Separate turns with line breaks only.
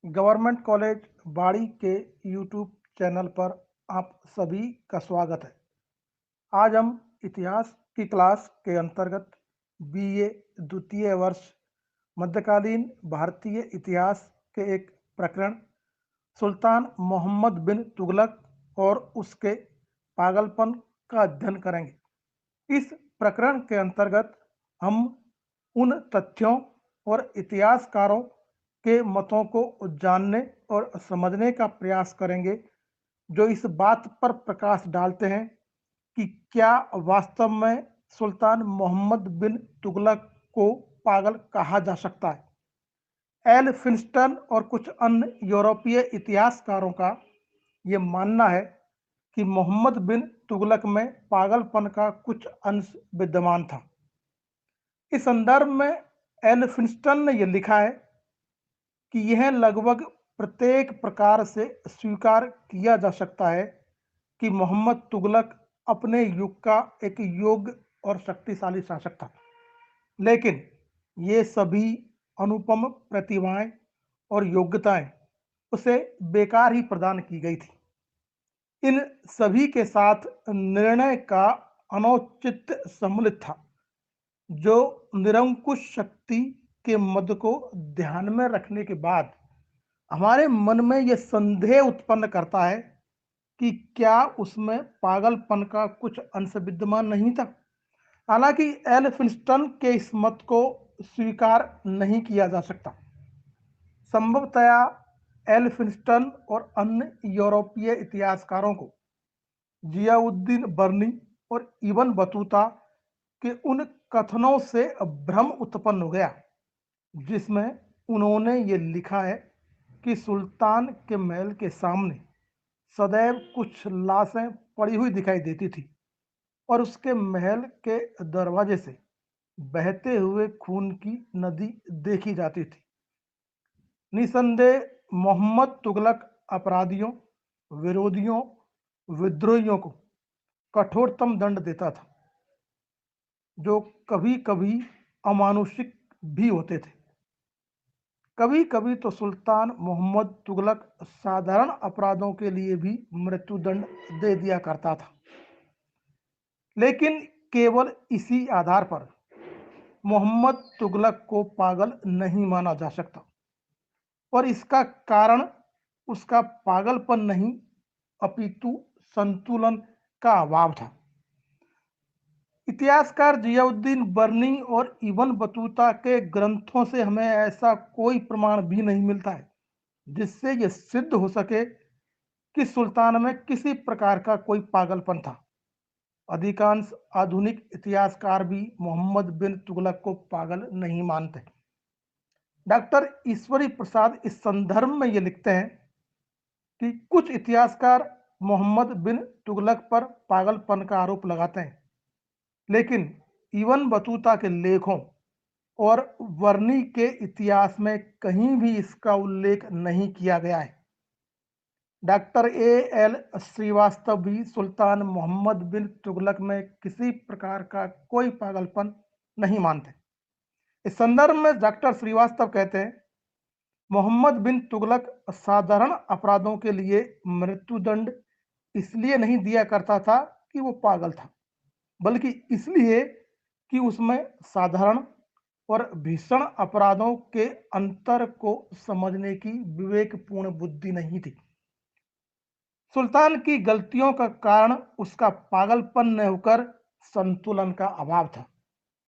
Government college बाड़ी के YouTube channel पर आप सभी का स्वागत है। आज हम इतिहास की क्लास के अंतर्गत बीए द्वितीय वर्ष मध्यकालीन भारतीय इतिहास के एक प्रकरण सुल्तान मोहम्मद बिन तुगलक और उसके पागलपन का अध्ययन करेंगे। इस प्रकरण के अंतर्गत हम उन तथ्यों और इतिहासकारों के मतों को जानने और समझने का प्रयास करेंगे जो इस बात पर प्रकाश डालते हैं कि क्या वास्तव में सुल्तान मोहम्मद बिन तुगलक को पागल कहा जा सकता है। एल फिंस्टन और कुछ अन्य यूरोपीय इतिहासकारों का ये मानना है कि मोहम्मद बिन तुगलक में पागलपन का कुछ अंश विद्यमान था। इस संदर्भ में एल फिंस्टन ने यह लिखा है कि यह लगभग प्रत्येक प्रकार से स्वीकार किया जा सकता है कि मोहम्मद तुगलक अपने युग का एक योग्य और शक्तिशाली शासक था, लेकिन ये सभी अनुपम प्रतिभाएं और योग्यताएं उसे बेकार ही प्रदान की गई थी। इन सभी के साथ निर्णय का अनौचित्य सम्मिलित था जो निरंकुश शक्ति के मद को ध्यान में रखने के बाद हमारे मन में यह संदेह उत्पन्न करता है कि क्या उसमें पागलपन का कुछ अंश विद्यमान नहीं था। हालांकि एल फिंस्टन के इस मत को स्वीकार नहीं किया जा सकता। संभवतया एल फिंस्टन और अन्य यूरोपीय इतिहासकारों को जियाउद्दीन बर्नी और इब्न बतूता के उन कथनों से भ्रम उत्पन्न हो गया जिसमें उन्होंने ये लिखा है कि सुल्तान के महल के सामने सदैव कुछ लाशें पड़ी हुई दिखाई देती थी और उसके महल के दरवाजे से बहते हुए खून की नदी देखी जाती थी। निसंदेह मोहम्मद तुगलक अपराधियों, विरोधियों, विद्रोहियों को कठोरतम दंड देता था जो कभी कभी अमानुषिक भी होते थे। कभी कभी तो सुल्तान मोहम्मद तुगलक साधारण अपराधों के लिए भी मृत्युदंड दे दिया करता था, लेकिन केवल इसी आधार पर मोहम्मद तुगलक को पागल नहीं माना जा सकता और इसका कारण उसका पागलपन नहीं अपितु संतुलन का अभाव था। इतिहासकार जियाउद्दीन बर्नी और इब्न बतूता के ग्रंथों से हमें ऐसा कोई प्रमाण भी नहीं मिलता है जिससे यह सिद्ध हो सके कि सुल्तान में किसी प्रकार का कोई पागलपन था। अधिकांश आधुनिक इतिहासकार भी मोहम्मद बिन तुगलक को पागल नहीं मानते। डॉक्टर ईश्वरी प्रसाद इस संदर्भ में ये लिखते हैं कि कुछ इतिहासकार मोहम्मद बिन तुगलक पर पागलपन का आरोप लगाते हैं, लेकिन इब्न बतूता के लेखों और वर्नी के इतिहास में कहीं भी इसका उल्लेख नहीं किया गया है। डॉक्टर ए एल श्रीवास्तव भी सुल्तान मोहम्मद बिन तुगलक में किसी प्रकार का कोई पागलपन नहीं मानते। इस संदर्भ में डॉक्टर श्रीवास्तव कहते हैं, मोहम्मद बिन तुगलक साधारण अपराधों के लिए मृत्युदंड इसलिए नहीं दिया करता था कि वो पागल था, बल्कि इसलिए कि उसमें साधारण और भीषण अपराधों के अंतर को समझने की विवेकपूर्ण बुद्धि नहीं थी। सुल्तान की गलतियों का कारण उसका पागलपन न होकर संतुलन का अभाव था।